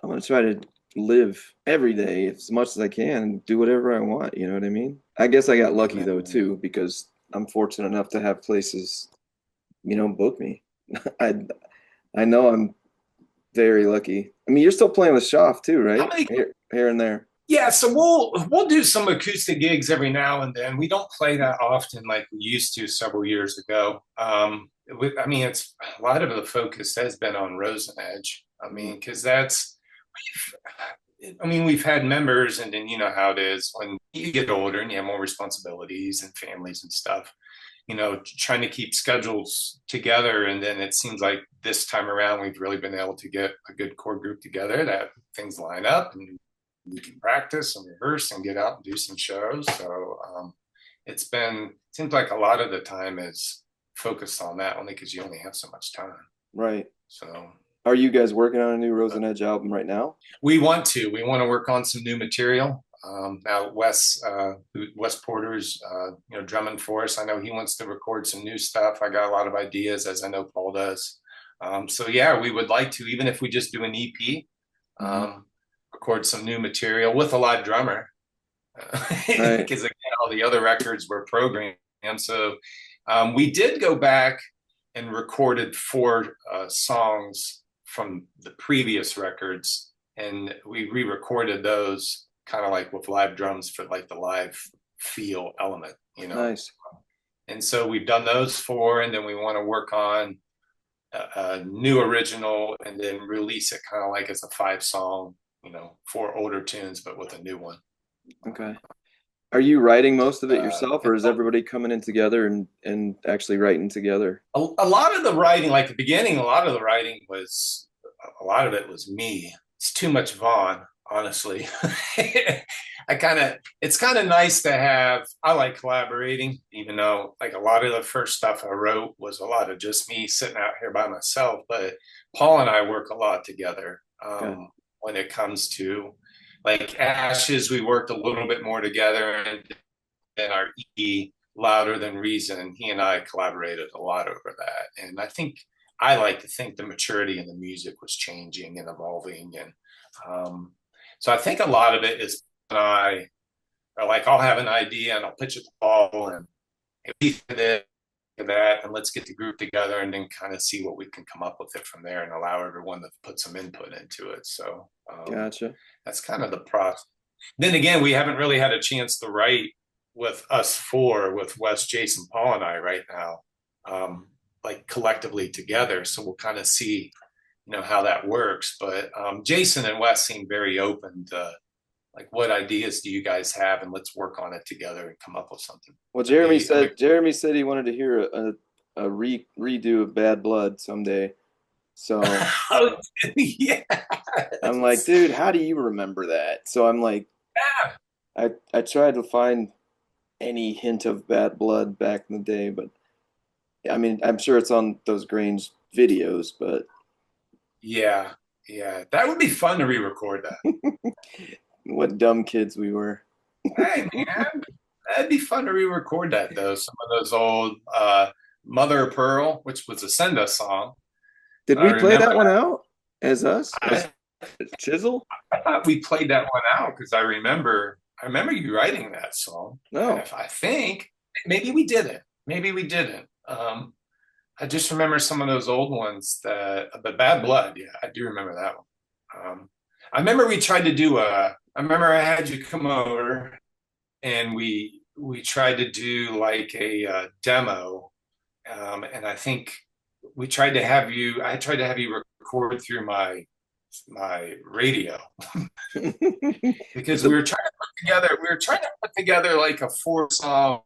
I'm gonna try to live every day as much as I can and do whatever I want. You know what I mean? I guess I got lucky amen. though too, because I'm fortunate enough to have places, book me. I I know I'm Very lucky. I mean, you're still playing with Schaff too, How right? many? Here and there. Yeah, so we'll do some acoustic gigs every now and then. We don't play that often like we used to several years ago. I mean, it's a lot of the focus has been on Rosen Edge. I Mhm. mean, because I mean, we've had members, and then you know how it is when you get older and you have more responsibilities and families and stuff. Trying to keep schedules together, and then it seems like this time around we've really been able to get a good core group together that things line up and we can practice and rehearse and get out and do some shows. So seems like a lot of the time is focused on that only because you only have so much time. Right. So Are you guys working on a new Rosen Edge album right now? we want to work on some new material. Now Wes Porter's drumming for us. I know he wants to record some new stuff. I got a lot of ideas, as I know Paul does. So yeah, we would like to, even if we just do an EP, Mhm. record some new material with a live drummer. Right. Because again, all the other records were programmed. So we did go back and recorded 4 songs from the previous records, and we re-recorded those kind of like with live drums for like the live feel element. Nice. And so we've done those 4, and then we want to work on a new original and then release it kind of like as a 5-song, 4 older tunes, but with a new one. Okay. Are you writing most of it Uh, yourself, or is everybody coming in together and actually writing together? a lot of the writing, like the beginning, a lot of it was me. It's too much Vaughn, honestly. It's kind of nice to have. I like collaborating, even though like a lot of the first stuff I wrote was a lot of just me sitting out here by myself. But Paul and I work a lot together Okay. when it comes to like Ashes. We worked a little bit more together, and then our E Louder Than Reason, he and I collaborated a lot over that. And I like to think the maturity in the music was changing and evolving. And so I think a lot of it is when I are like, I'll have an idea and I'll pitch it to Paul and he did that, and let's get the group together and then kind of see what we can come up with it from there and allow everyone to put some input into it. So Gotcha. that's kind of the process. Then again, we haven't really had a chance to write with us 4, with Wes, Jason, Paul, and I right now, like collectively together. So we'll kind of see, how that works. But Jason and Wes seem very open to like, what ideas do you guys have, and let's work on it together and come up with something. Well, So Jeremy said he wanted to hear a redo of Bad Blood someday. So oh, yeah. I'm like, dude, how do you remember that? So I'm like, I tried to find any hint of Bad Blood back in the day, but I mean, I'm sure it's on those Grange videos, but Yeah, yeah, that would be fun to re-record that. what dumb kids we were. Hey man, that'd be fun to re-record that though. Some of those old Mother of Pearl, which was a Send Us song. Did So I we play remember that one out as us? As I, Chisel? I thought we played that one out because I remember you writing that song. And No. if I think maybe we didn't. Maybe we didn't. I just remember some of those old ones the Bad Blood. Yeah, I do remember that one. I remember we tried to do I remember I had you come over and we tried to do like a demo, and I think I tried to have you record through my radio because So, we were trying to put together like a 4-song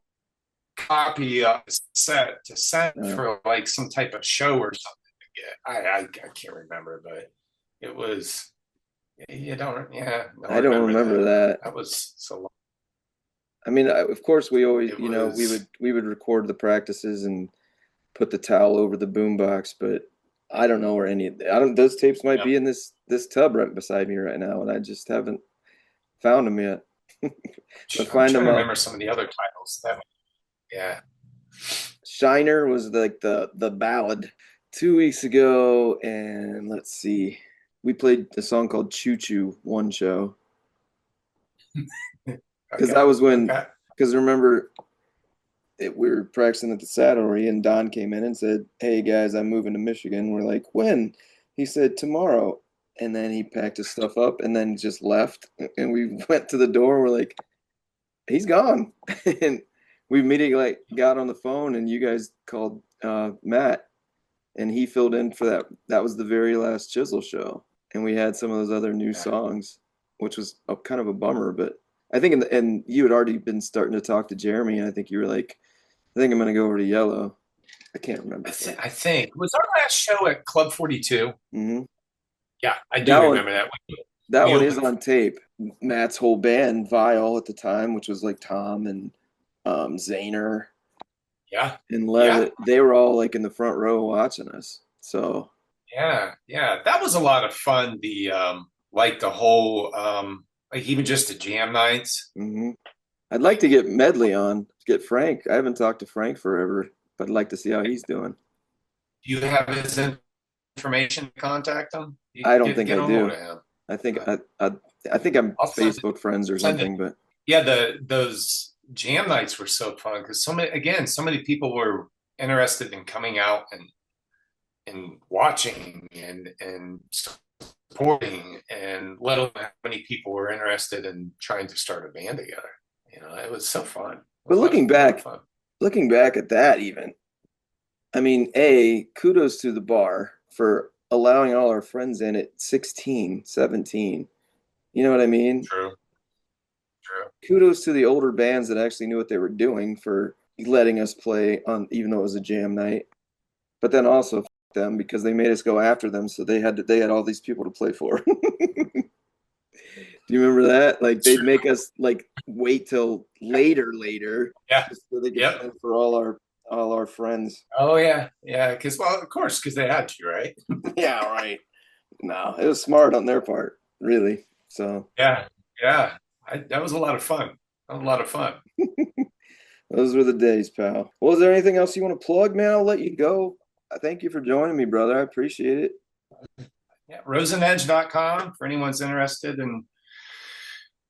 copy of a set to send for like some type of show or something to get. I can't remember, but it was you don't I don't remember that. that was so long. I mean, of course, we always, It we was would record the practices and put the towel over the boombox, but I don't know where any of I don't. Those tapes might yeah. be in this tub right beside me right now, and I just haven't found them yet. But I'm find trying them to up. remember some of the other titles. Yeah. Shiner was like the ballad 2 weeks ago, and let's see, we played a song called Choo Choo one show because that Okay. was when Okay. because remember we were practicing at the saddlery and Don came in and said, "Hey guys, I'm moving to Michigan." We're like, "When?" He said tomorrow, and then he packed his stuff up and then just left. And we went to the door. We're like, he's gone. And we immediately like got on the phone, and you guys called Matt, and he filled in for that. That was the very last Chisel show, and we had some of those other new songs, which was kind of a bummer. But I think, and you had already been starting to talk to Jeremy, and I think you were like, I think I'm gonna go over to Yellow. I can't remember. I think was our last show at Club 42. Mm-hmm. Yeah, I That do one, remember that. that We one is opened. on tape. Matt's whole band, Vile at the time, which was like Tom and Zayner Yeah, and yeah, Levitt, they were all like in the front row watching us. So yeah, yeah. That was a lot of fun. Like the whole like even just the jam nights. mhm. I'd like to get Medley on, get Frank. I haven't talked to Frank forever, but I'd like to see how he's doing. Do you have his information to contact him? You I don't think get I a hold do. of him. I think Uh, I think I'm I'll Facebook friends or send it. something, but Yeah, those jam nights were so fun because so many people were interested in coming out and watching and supporting, and let alone how many people were interested in trying to start a band together. It was so fun. It but was a lot of fun. looking back at that even, I mean, kudos to the bar for allowing all our friends in at 16, 17. You know what I mean? True, true. Kudos to the older bands that actually knew what they were doing for letting us play on, even though it was a jam night. But then also them because they made us go after them, so they had all these people to play for. Do you remember that? Like It's they'd true. make us like wait till later, Yeah. just so they could Yep. play for all our friends. Oh yeah. Yeah. Because of course, because they had to, right? Yeah, right. No, it was smart on their part, really. So Yeah. Yeah. That was a lot of fun. That was a lot of fun. those were the days, pal. Well, is there anything else you want to plug, man? I'll let you go. I thank you for joining me, brother. I appreciate it. Yeah. Rosenedge.com for anyone's interested in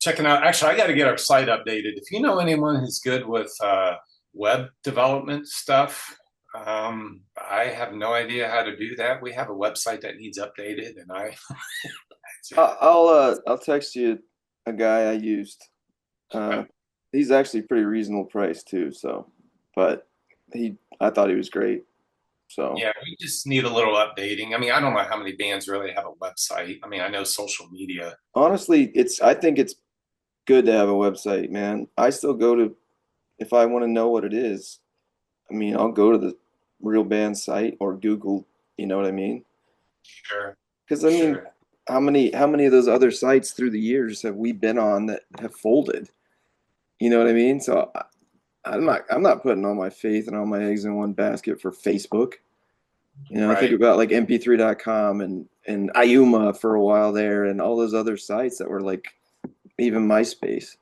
checking out. Actually, I got to get our site updated. If you know anyone who's good with web development stuff, I have no idea how to do that. We have a website that needs updated, and I'll text you a guy I used. Uh, he's actually pretty reasonable price too. So, but I thought he was great. So yeah, we just need a little updating. I mean, I don't know how many bands really have a website. I mean, I know social media. honestly, I think it's good to have a website, man. I still go to if I want to know what it is. I mean, I'll go to the real band site or Google. You know what I mean? Sure, Because I mean, sure. how many of those other sites through the years have we been on that have folded? You know what I mean? So I'm not putting all my faith and all my eggs in one basket for Facebook. You know, I think Right. about like mp3.com and Iuma for a while there and all those other sites that were like even MySpace.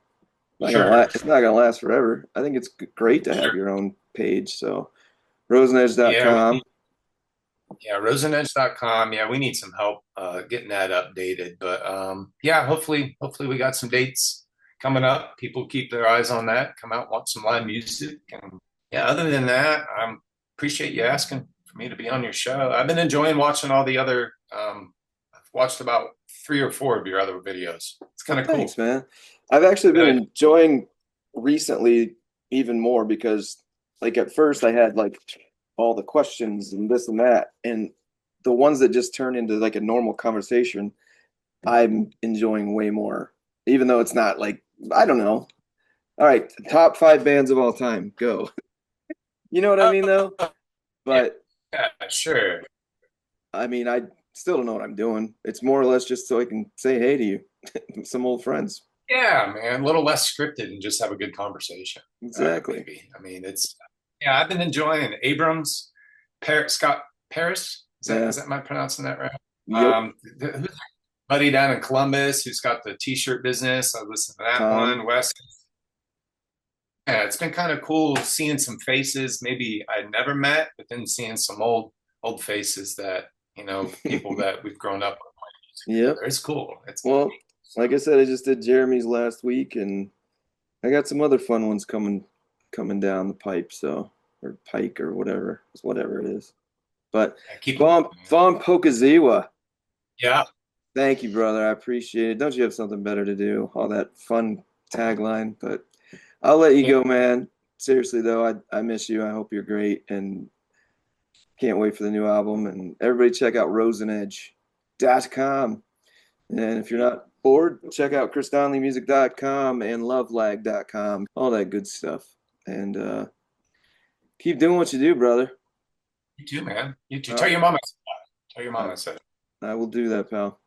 Sure, It's not gonna last forever. I think it's great to have sure. your own page. So Yeah, rosenedge.com. yeah, rosenedge.com. Yeah, we need some help getting that updated. But yeah, hopefully we got some dates coming up. People keep their eyes on that. Come out, watch some live music, and yeah. Other than that, I appreciate you asking for me to be on your show. I've been enjoying watching all the other. I've watched about 3 or 4 of your other videos. It's kind Well, of thanks, cool. man. I've actually been Good. enjoying recently even more because like at first I had like all the questions and this and that, and the ones that just turn into like a normal conversation, I'm enjoying way more. Even though it's not like I don't know. All right, top 5 bands of all time, go. You know what I mean though? Yeah, But yeah, sure. I mean, I still don't know what I'm doing. It's more or less just so I can say hey to you, some old friends. Yeah, man, a little less scripted and just have a good conversation. Exactly. Maybe. I mean, yeah, I've been enjoying Abrams, Scott Paris. Yeah. Is that am I pronouncing that right? Yep. Who's buddy down in Columbus who's got the t-shirt business? I listened to that Tom. one. Wes. Yeah, it's been kind of cool seeing some faces maybe I'd never met, but then seeing some old faces that people that we've grown up with playing music Yep. together. It's cool. It's Well, like I said, I just did Jeremy's last week, and I got some other fun ones coming down the pipe. So or pike or whatever it is. But Keep it Vaughn Pokryzwa, yeah. thank you, brother. I appreciate it. Don't you have something better to do? All that fun tagline, but I'll let you Yeah. go, man. Seriously though, I miss you. I hope you're great and can't wait for the new album. And everybody check out rosenedge.com. And if you're not bored, check out chrisdonleymusic.com and lovelag.com, all that good stuff. And keep doing what you do, brother. You too, man. You too. All Tell right. your mom I said that. Tell your I, mom I said it. I will do that, pal.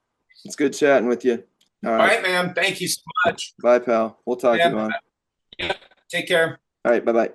It's good chatting with you. All All right. right, man. Thank you so much. Bye, pal. We'll talk to Man. you on. Yeah. Take care. All right. Bye bye.